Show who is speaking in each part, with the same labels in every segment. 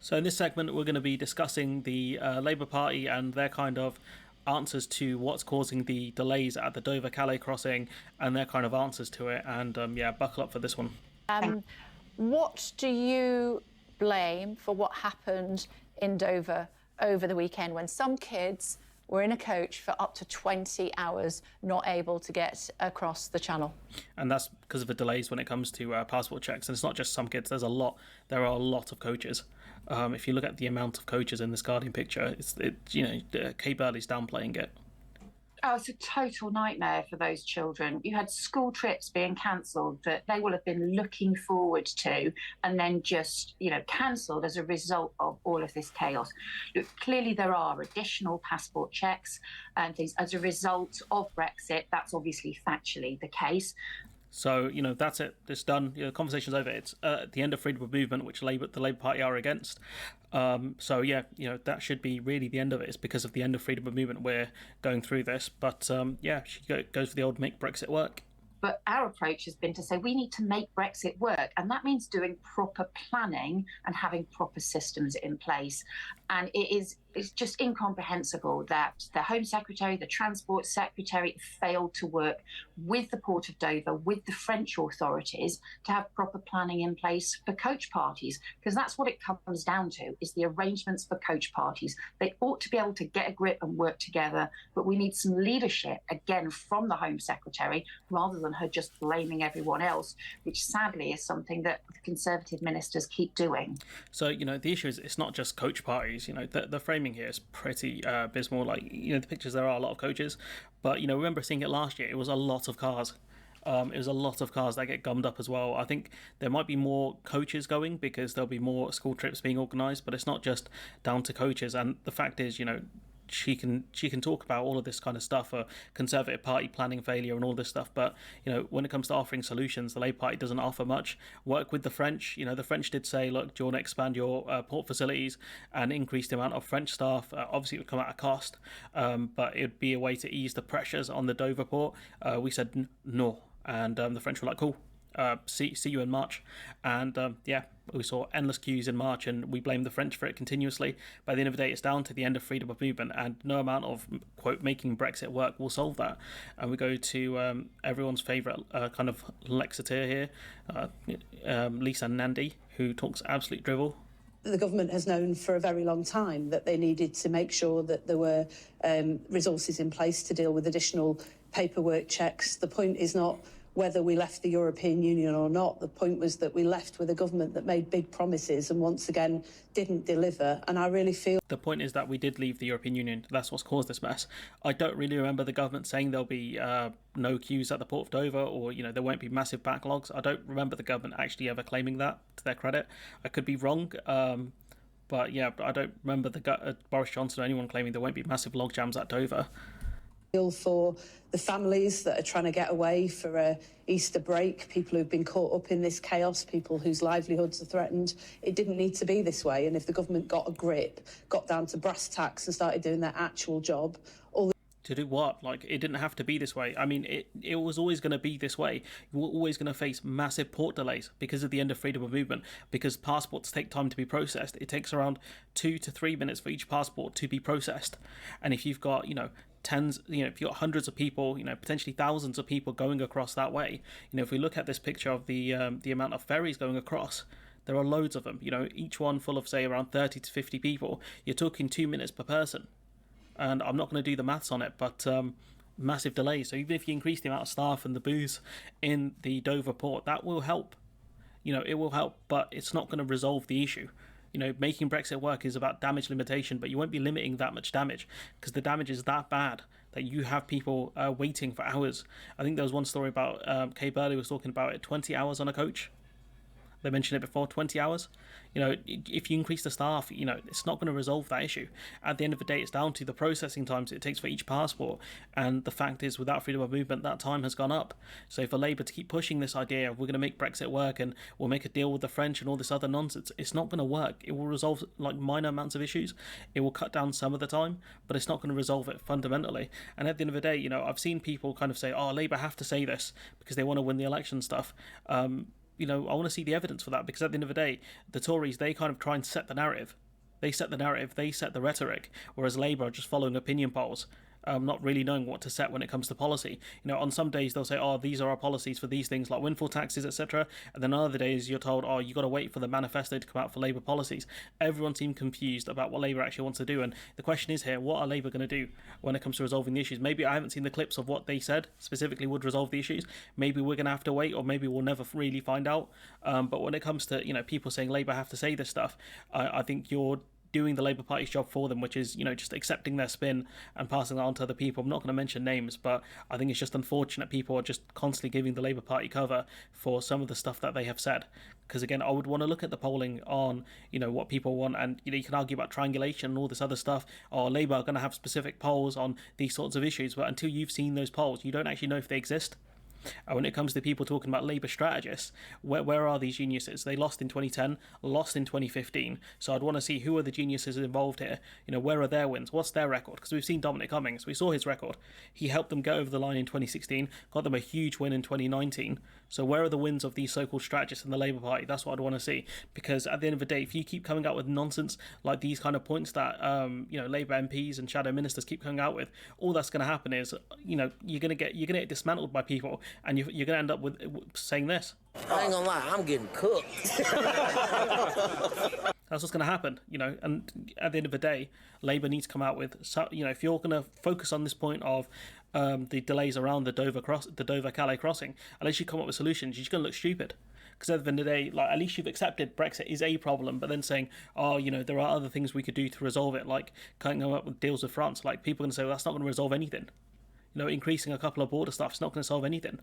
Speaker 1: So in this segment, we're going to be discussing the Labour Party and their kind of answers to what's causing the delays at the Dover-Calais crossing and their kind of answers to it. And yeah, buckle up for this one.
Speaker 2: What do you blame for what happened in Dover over the weekend when some kids were in a coach for up to 20 hours, not able to get across the channel?
Speaker 1: And that's because of the delays when it comes to passport checks. And it's not just some kids. There are a lot of coaches. If you look at the amount of coaches in this Guardian picture, Kay Burley's downplaying it.
Speaker 3: Oh, it's a total nightmare for those children. You had school trips being cancelled that they will have been looking forward to and then just, cancelled as a result of all of this chaos. Look, clearly there are additional passport checks and things as a result of Brexit. That's obviously factually the case.
Speaker 1: So, that's it. It's done. The conversation's over. It's the end of freedom of movement, which the Labour Party are against. That should be really the end of it. It's because of the end of freedom of movement we're going through this. But, she goes for the old make Brexit work.
Speaker 3: But our approach has been to say we need to make Brexit work. And that means doing proper planning and having proper systems in place. And it's just incomprehensible that the Home Secretary, the Transport Secretary failed to work with the Port of Dover, with the French authorities to have proper planning in place for coach parties, because that's what it comes down to, is the arrangements for coach parties. They ought to be able to get a grip and work together, but we need some leadership, again, from the Home Secretary, rather than her just blaming everyone else, which sadly is something that the Conservative ministers keep doing.
Speaker 1: So, the issue is it's not just coach parties. The framing here is pretty abysmal. The pictures, there are a lot of coaches, but remember seeing it last year. It was a lot of cars. It was a lot of cars that get gummed up as well. I think there might be more coaches going because there'll be more school trips being organised, but it's not just down to coaches. And the fact is, she can talk about all of this kind of stuff, Conservative Party planning failure and all this stuff, but when it comes to offering solutions, the Labour Party doesn't offer much. Work with the French. The French did say, look, do you want to expand your port facilities and increase the amount of French staff? Obviously it would come at a cost, but it would be a way to ease the pressures on the Dover port. We said no, and the French were like, cool, see you in March. And we saw endless queues in March, and we blame the French for it continuously. By the end of the day, it's down to the end of freedom of movement, and no amount of, quote, making Brexit work will solve that. And we go to everyone's favourite kind of Lexiteer here, Lisa Nandy, who talks absolute drivel.
Speaker 4: The government has known for a very long time that they needed to make sure that there were resources in place to deal with additional paperwork checks. The point is not whether we left the European Union or not. The point was that we left with a government that made big promises and once again didn't deliver. And I really feel
Speaker 1: the point is that we did leave the European Union. That's what's caused this mess. I don't really remember the government saying there'll be no queues at the Port of Dover, or there won't be massive backlogs. I don't remember the government actually ever claiming that, to their credit. I could be wrong, but I don't remember Boris Johnson or anyone claiming there won't be massive log jams at Dover.
Speaker 4: For the families that are trying to get away for a Easter break, people who've been caught up in this chaos, people whose livelihoods are threatened. It didn't need to be this way, and if the government got a grip, got down to brass tacks and started doing their actual job,
Speaker 1: to do what? It didn't have to be this way. I mean, it was always going to be this way. You were always going to face massive port delays because of the end of freedom of movement, because passports take time to be processed. It takes around 2 to 3 minutes for each passport to be processed. And if you've got, if you've got hundreds of people, potentially thousands of people going across that way, if we look at this picture of the amount of ferries going across, there are loads of them, each one full of, say, around 30 to 50 people. You're talking 2 minutes per person. And I'm not going to do the maths on it, but massive delays. So even if you increase the amount of staff and the booths in the Dover port, that will help. It will help, but it's not going to resolve the issue. Making Brexit work is about damage limitation, but you won't be limiting that much damage because the damage is that bad that you have people waiting for hours. I think there was one story about Kay Burley was talking about it, 20 hours on a coach. They mentioned it before, 20 hours. If you increase the staff, it's not going to resolve that issue. At the end of the day, it's down to the processing times it takes for each passport. And the fact is, without freedom of movement, that time has gone up. So for Labour to keep pushing this idea of we're going to make Brexit work and we'll make a deal with the French and all this other nonsense, it's not going to work. It will resolve minor amounts of issues. It will cut down some of the time, but it's not going to resolve it fundamentally. And at the end of the day, I've seen people kind of say, Labour have to say this because they want to win the election stuff. I want to see the evidence for that, because at the end of the day, the Tories, they kind of try and set the narrative. They set the narrative, they set the rhetoric, whereas Labour are just following opinion polls, not really knowing what to set when it comes to policy. On some days they'll say, oh, these are our policies for these things like windfall taxes, etc. And then other days you're told, oh, you got to wait for the manifesto to come out for Labour policies. Everyone seemed confused about what Labour actually wants to do. And the question is here, what are Labour going to do when it comes to resolving the issues? Maybe I haven't seen the clips of what they said specifically would resolve the issues. Maybe we're going to have to wait, or maybe we'll never really find out. But when it comes to, people saying Labour have to say this stuff, I think you're doing the Labour Party's job for them, which is, just accepting their spin and passing it on to other people. I'm not going to mention names, but I think it's just unfortunate people are just constantly giving the Labour Party cover for some of the stuff that they have said. Because again, I would want to look at the polling on, what people want, and you can argue about triangulation and all this other stuff. Or Labour are going to have specific polls on these sorts of issues, but until you've seen those polls, you don't actually know if they exist. When it comes to people talking about Labour strategists, where are these geniuses? They lost in 2010, lost in 2015. So I'd want to see who are the geniuses involved here. Where are their wins? What's their record? Because we've seen Dominic Cummings. We saw his record. He helped them get over the line in 2016, got them a huge win in 2019. So where are the wins of these so-called strategists in the Labour Party? That's what I'd want to see. Because at the end of the day, if you keep coming out with nonsense like these kind of points that Labour MPs and shadow ministers keep coming out with, all that's going to happen is you're going to get dismantled by people, and you're going to end up with saying this.
Speaker 5: I ain't gonna lie, I'm getting cooked.
Speaker 1: That's what's going to happen, and at the end of the day, Labour needs to come out with, if you're going to focus on this point of the delays around the Dover-Calais crossing, unless you come up with solutions, you're just going to look stupid. Because at the end of the day, at least you've accepted Brexit is a problem, but then saying, there are other things we could do to resolve it, like coming up with deals with France. Like, people are going to say, well, that's not going to resolve anything. Increasing a couple of border stuff is not going to solve anything.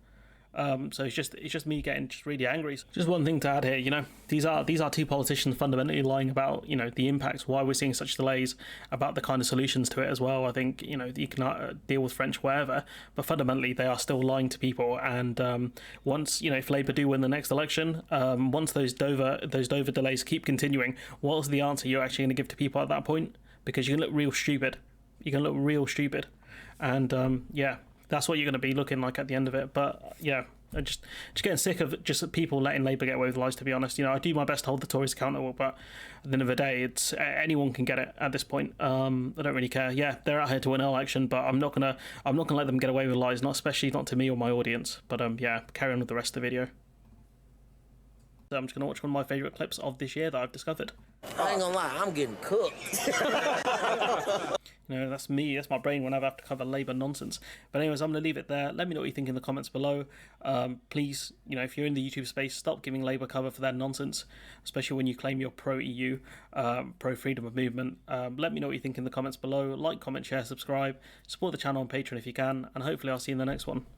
Speaker 1: So it's just me getting just really angry. Just one thing to add here, these are two politicians fundamentally lying about, the impacts, why we're seeing such delays, about the kind of solutions to it as well. I think, you can deal with French wherever, but fundamentally they are still lying to people. And once, if Labour do win the next election, once those Dover delays keep continuing, what's the answer you're actually going to give to people at that point? Because you can look real stupid. And that's what you're going to be looking like at the end of it. But yeah, I'm just getting sick of just people letting Labour get away with lies, to be honest. I do my best to hold the Tories accountable, but at the end of the day, it's anyone can get it at this point. I don't really care. Yeah, they're out here to win an election, but I'm not gonna let them get away with lies, especially not to me or my audience. But carry on with the rest of the video. So I'm just going to watch one of my favourite clips of this year that I've discovered.
Speaker 5: I ain't gonna lie, I'm getting cooked.
Speaker 1: That's me. That's my brain whenever I have to cover Labour nonsense. But anyways, I'm going to leave it there. Let me know what you think in the comments below. Please, if you're in the YouTube space, stop giving Labour cover for their nonsense, especially when you claim you're pro-EU, pro-freedom of movement. Let me know what you think in the comments below. Like, comment, share, subscribe. Support the channel on Patreon if you can. And hopefully I'll see you in the next one.